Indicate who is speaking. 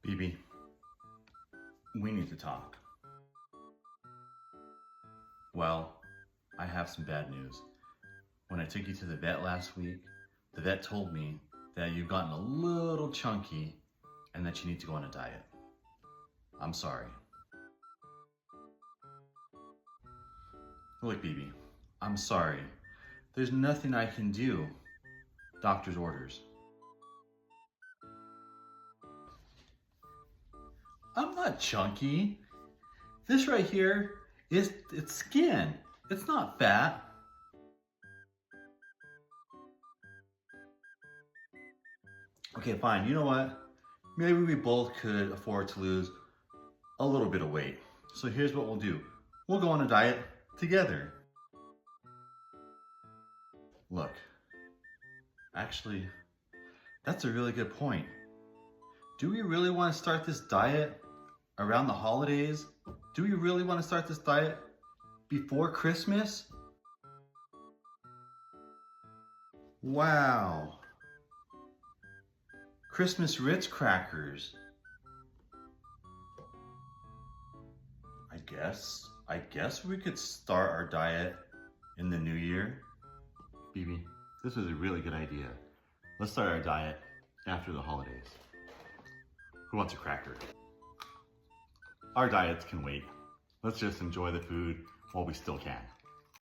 Speaker 1: BB, we need to talk. Well, I have some bad news. When I took you to the vet last week, the vet told me that you've gotten a little chunky and that you need to go on a diet. I'm sorry. Look, BB, I'm sorry. There's nothing I can do. Doctor's orders. I'm not chunky. This right here it's skin. It's not fat. Okay, fine. You know what? Maybe we both could afford to lose a little bit of weight. So here's what we'll do. We'll go on a diet together. Look, actually, that's a really good point. Do we really want to start this diet around the holidays? Do we really want to start this diet before Christmas? Wow. Christmas Ritz crackers. I guess we could start our diet in the new year. BB, this was a really good idea. Let's start our diet after the holidays. Who wants a cracker? Our diets can wait. Let's just enjoy the food while we still can.